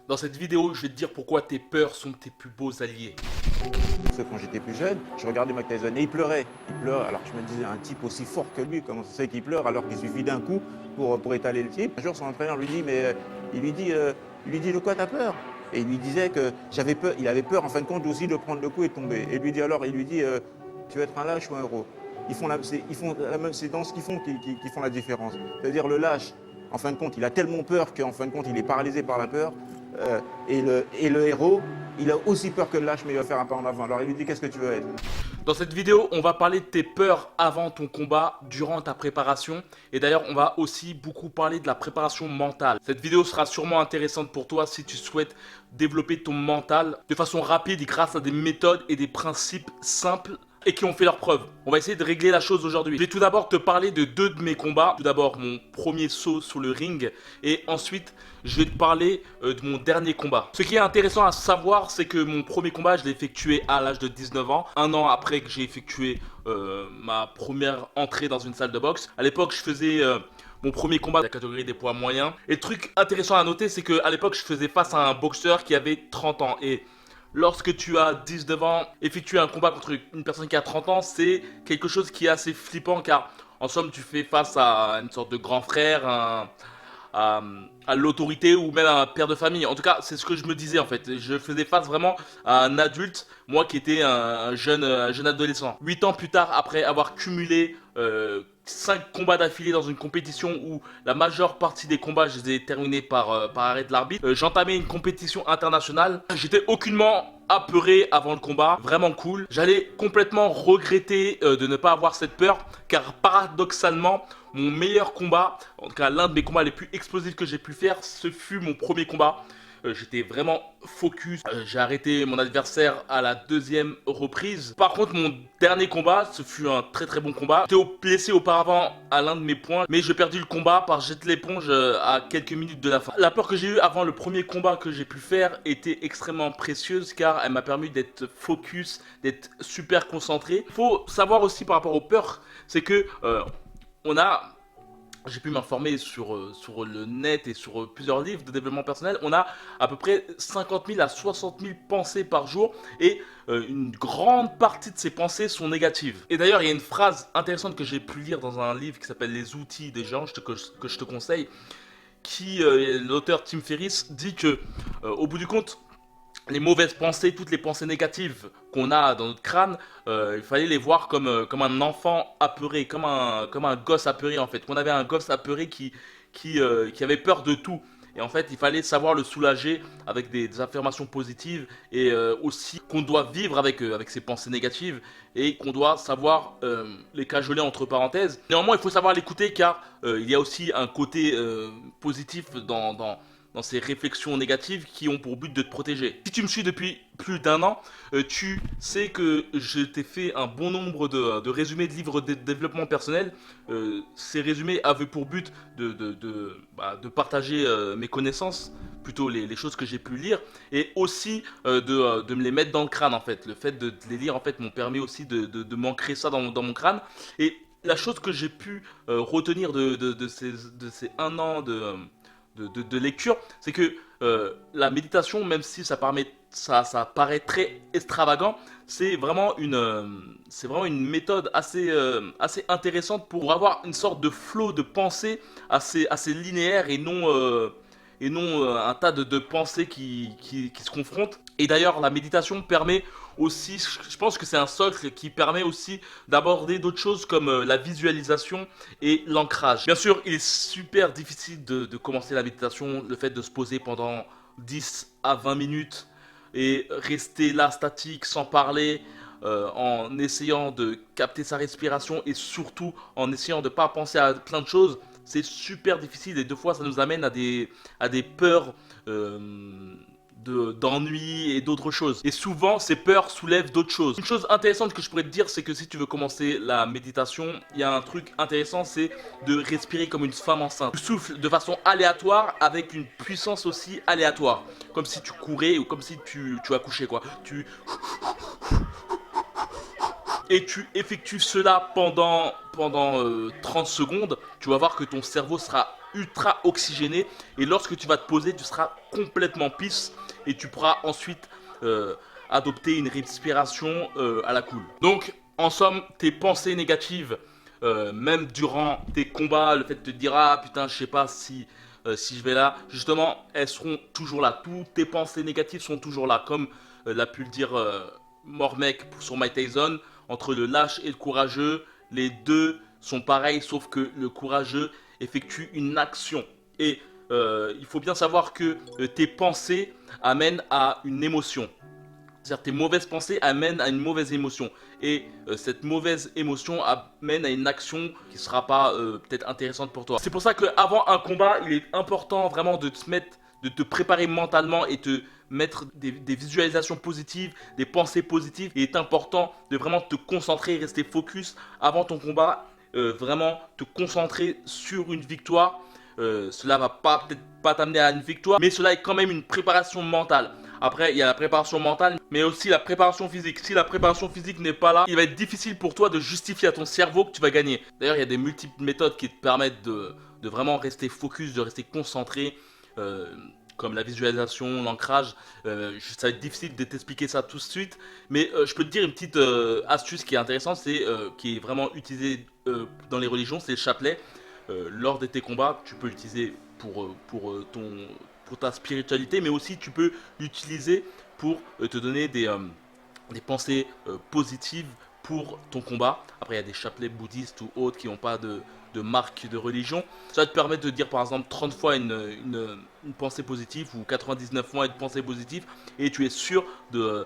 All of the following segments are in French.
Dans cette vidéo, je vais te dire pourquoi tes peurs sont tes plus beaux alliés. Parce que quand j'étais plus jeune, je regardais Mike Tyson et il pleurait. Il pleure. Alors je me disais, un type aussi fort que lui, comment ça se fait qu'il pleure alors qu'il suffit d'un coup pour étaler le type. Un jour, son entraîneur lui dit, il lui dit de quoi t'as peur? Et il lui disait que j'avais peur, il avait peur en fin de compte aussi de prendre le coup et de tomber. Et lui dit alors, il lui dit, tu veux être un lâche ou un héros? C'est dans ce qu'ils font qu'ils font la différence. C'est-à-dire le lâche, en fin de compte, il a tellement peur qu'en fin de compte, il est paralysé par la peur. Et le héros, il a aussi peur que le lâche, mais il va faire un pas en avant. Alors il lui dit, qu'est-ce que tu veux être? Dans cette vidéo, on va parler de tes peurs avant ton combat, durant ta préparation. Et d'ailleurs, on va aussi beaucoup parler de la préparation mentale. Cette vidéo sera sûrement intéressante pour toi si tu souhaites développer ton mental de façon rapide et grâce à des méthodes et des principes simples et qui ont fait leurs preuves. On va essayer de régler la chose aujourd'hui. Je vais tout d'abord te parler de deux de mes combats. Tout d'abord, mon premier saut sur le ring. Et ensuite, je vais te parler de mon dernier combat. Ce qui est intéressant à savoir, c'est que mon premier combat, je l'ai effectué à l'âge de 19 ans. Un an après que j'ai effectué ma première entrée dans une salle de boxe. À l'époque, je faisais... mon premier combat de la catégorie des poids moyens. Et le truc intéressant à noter, c'est qu'à l'époque, je faisais face à un boxeur qui avait 30 ans. Et lorsque tu as 19 ans, effectuer un combat contre une personne qui a 30 ans, c'est quelque chose qui est assez flippant car en somme, tu fais face à une sorte de grand frère, à, à l'autorité ou même à un père de famille. En tout cas, c'est ce que je me disais en fait. Je faisais face vraiment à un adulte, moi qui étais un jeune adolescent. 8 ans plus tard, après avoir cumulé 5 combats d'affilée dans une compétition où la majeure partie des combats, je les ai terminés par arrêt de l'arbitre, j'entamais une compétition internationale. J'étais aucunement apeuré avant le combat, vraiment cool. J'allais complètement regretter de ne pas avoir cette peur, car paradoxalement, mon meilleur combat, en tout cas l'un de mes combats les plus explosifs que j'ai pu faire, ce fut mon premier combat. J'étais vraiment focus. J'ai arrêté mon adversaire à la deuxième reprise. Par contre, mon dernier combat, ce fut un très très bon combat. J'étais blessé auparavant à l'un de mes points, mais j'ai perdu le combat par jet de l'éponge à quelques minutes de la fin. La peur que j'ai eue avant le premier combat que j'ai pu faire était extrêmement précieuse car elle m'a permis d'être focus, d'être super concentré. Il faut savoir aussi par rapport aux peurs, c'est que j'ai pu m'informer sur le net et sur plusieurs livres de développement personnel. On a à peu près 50 000 à 60 000 pensées par jour et une grande partie de ces pensées sont négatives. Et d'ailleurs, il y a une phrase intéressante que j'ai pu lire dans un livre qui s'appelle Les outils des gens, que je te conseille, qui l'auteur Tim Ferriss dit que au bout du compte, les mauvaises pensées, toutes les pensées négatives qu'on a dans notre crâne, il fallait les voir comme un enfant apeuré, comme un gosse apeuré en fait. On avait un gosse apeuré qui avait peur de tout. Et en fait, il fallait savoir le soulager avec des affirmations positives et aussi qu'on doit vivre avec ces pensées négatives et qu'on doit savoir les cajoler entre parenthèses. Néanmoins, il faut savoir l'écouter car il y a aussi un côté positif dans ces réflexions négatives qui ont pour but de te protéger. Si tu me suis depuis plus d'un an, tu sais que je t'ai fait un bon nombre de résumés de livres de développement personnel. Ces résumés avaient pour but de partager mes connaissances, plutôt les choses que j'ai pu lire, et aussi de me les mettre dans le crâne en fait. Le fait de les lire en fait m'ont permis aussi de m'ancrer ça dans mon crâne. Et la chose que j'ai pu retenir de ces un an de lecture, c'est que la méditation, même si ça paraît très extravagant, c'est vraiment une méthode assez intéressante pour avoir une sorte de flow de pensée assez linéaire et non un tas de pensées qui se confrontent. Et d'ailleurs, la méditation permet aussi, je pense que c'est un socle qui permet aussi d'aborder d'autres choses comme la visualisation et l'ancrage. Bien sûr, il est super difficile de commencer la méditation, le fait de se poser pendant 10 à 20 minutes et rester là statique sans parler, en essayant de capter sa respiration et surtout en essayant de ne pas penser à plein de choses. C'est super difficile et deux fois ça nous amène à des peurs d'ennui et d'autres choses. Et souvent, ces peurs soulèvent d'autres choses. Une chose intéressante que je pourrais te dire, c'est que si tu veux commencer la méditation, il y a un truc intéressant, c'est de respirer comme une femme enceinte. Tu souffles de façon aléatoire avec une puissance aussi aléatoire. Comme si tu courais ou comme si tu accouchais quoi. Et tu effectues cela pendant 30 secondes, tu vas voir que ton cerveau sera ultra oxygéné. Et lorsque tu vas te poser, tu seras complètement peace et tu pourras ensuite adopter une respiration à la cool. Donc, en somme, tes pensées négatives, même durant tes combats, le fait de te dire ah putain, je sais pas si je vais là, justement, elles seront toujours là. Toutes tes pensées négatives sont toujours là, comme l'a pu le dire Mormec sur Mike Tyson. Entre le lâche et le courageux, les deux sont pareils, sauf que le courageux effectue une action. Et il faut bien savoir que tes pensées amènent à une émotion. C'est-à-dire tes mauvaises pensées amènent à une mauvaise émotion. Et cette mauvaise émotion amène à une action qui ne sera pas peut-être intéressante pour toi. C'est pour ça qu'avant un combat, il est important vraiment de te préparer mentalement et te mettre des visualisations positives, des pensées positives. Il est important de vraiment te concentrer et rester focus avant ton combat. Vraiment te concentrer sur une victoire. Cela va peut-être pas t'amener à une victoire, mais cela est quand même une préparation mentale. Après, il y a la préparation mentale, mais aussi la préparation physique. Si la préparation physique n'est pas là, il va être difficile pour toi de justifier à ton cerveau que tu vas gagner. D'ailleurs, il y a des multiples méthodes qui te permettent de vraiment rester focus, de rester concentré, comme la visualisation, l'ancrage. Ça va être difficile de t'expliquer ça tout de suite, mais je peux te dire une petite astuce qui est intéressante, qui est vraiment utilisée dans les religions, c'est le chapelet. Lors de tes combats, tu peux l'utiliser pour ta spiritualité, mais aussi tu peux l'utiliser pour te donner des pensées positives pour ton combat. Après, il y a des chapelets bouddhistes ou autres qui n'ont pas de marque de religion. Ça va te permettre de dire par exemple 30 fois une pensée positive ou 99 fois une pensée positive et tu es sûr de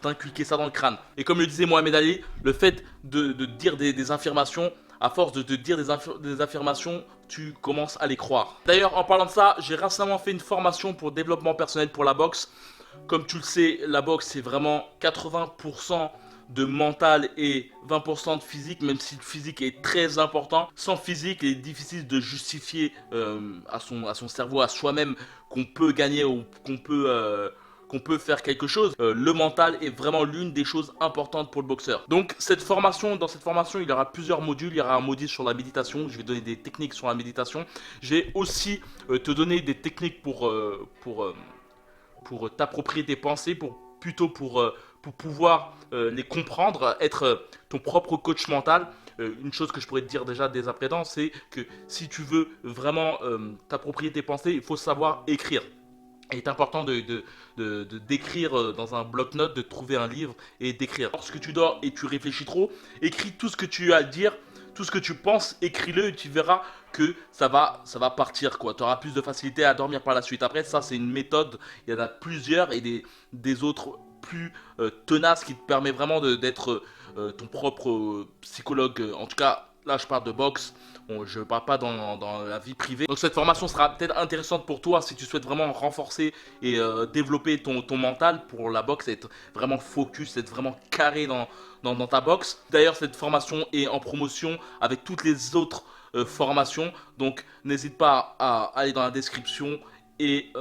t'inculquer ça dans le crâne. Et comme le disait Mohamed Ali, le fait de dire des affirmations, à force de te dire des affirmations, tu commences à les croire. D'ailleurs, en parlant de ça, j'ai récemment fait une formation pour développement personnel pour la boxe. Comme tu le sais, la boxe, c'est vraiment 80% de mental et 20% de physique, même si le physique est très important. Sans physique, il est difficile de justifier à son cerveau, à soi-même, qu'on peut gagner ou qu'on peut faire quelque chose. Le mental est vraiment l'une des choses importantes pour le boxeur. Donc dans cette formation, il y aura plusieurs modules. Il y aura un module sur la méditation. Je vais donner des techniques sur la méditation. Je vais aussi te donner des techniques pour t'approprier tes pensées, pour pouvoir les comprendre, être ton propre coach mental. Une chose que je pourrais te dire déjà dès à présent, c'est que si tu veux vraiment t'approprier tes pensées, il faut savoir écrire. Il est important d'écrire dans un bloc-notes, de trouver un livre et d'écrire. Lorsque tu dors et tu réfléchis trop, écris tout ce que tu as à dire, tout ce que tu penses, écris-le et tu verras que ça va partir, quoi. Tu auras plus de facilité à dormir par la suite. Après, ça, c'est une méthode. Il y en a plusieurs et des autres plus tenaces qui te permet vraiment d'être ton propre psychologue. En tout cas, là, je parle de boxe. Je ne parle pas dans la vie privée. Donc cette formation sera peut-être intéressante pour toi si tu souhaites vraiment renforcer et développer ton mental pour la boxe, être vraiment focus, être vraiment carré dans ta boxe. D'ailleurs, cette formation est en promotion avec toutes les autres formations. Donc n'hésite pas à aller dans la description et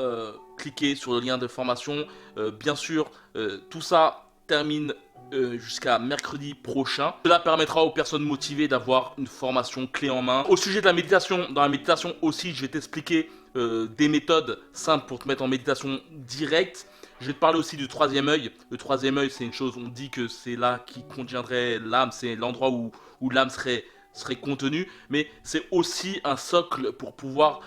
cliquer sur le lien de formation. Bien sûr, tout ça termine jusqu'à mercredi prochain. Cela permettra aux personnes motivées d'avoir une formation clé en main. Au sujet de la méditation, dans la méditation aussi, je vais t'expliquer des méthodes simples pour te mettre en méditation directe. Je vais te parler aussi du troisième œil. Le troisième œil, c'est une chose, on dit que c'est là qui contiendrait l'âme, c'est l'endroit où l'âme serait contenu, mais c'est aussi un socle pour pouvoir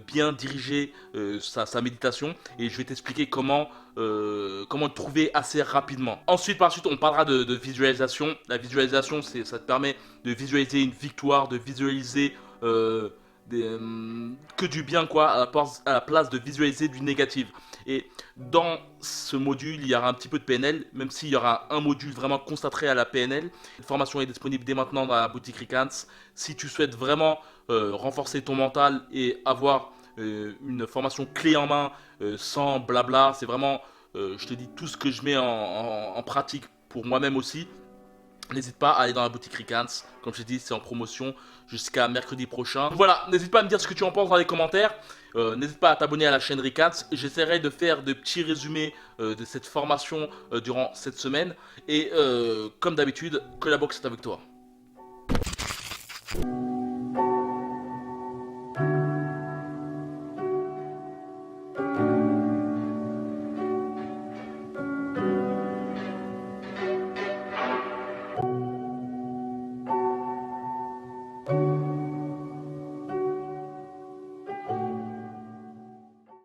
bien diriger sa méditation, et je vais t'expliquer comment le trouver assez rapidement. Ensuite, par la suite, on parlera de visualisation. La visualisation, ça te permet de visualiser une victoire, de visualiser que du bien, quoi, à la place de visualiser du négatif. Et dans ce module, il y aura un petit peu de PNL, même s'il y aura un module vraiment consacré à la PNL. La formation est disponible dès maintenant dans la boutique Ricans. Si tu souhaites vraiment renforcer ton mental et avoir une formation clé en main, sans blabla, c'est vraiment, je te dis tout ce que je mets en pratique pour moi-même aussi. N'hésite pas à aller dans la boutique Ricans. Comme je t'ai dit, c'est en promotion jusqu'à mercredi prochain. Voilà, n'hésite pas à me dire ce que tu en penses dans les commentaires. N'hésite pas à t'abonner à la chaîne Ricans. J'essaierai de faire de petits résumés de cette formation durant cette semaine. Et comme d'habitude, que la boxe est avec toi.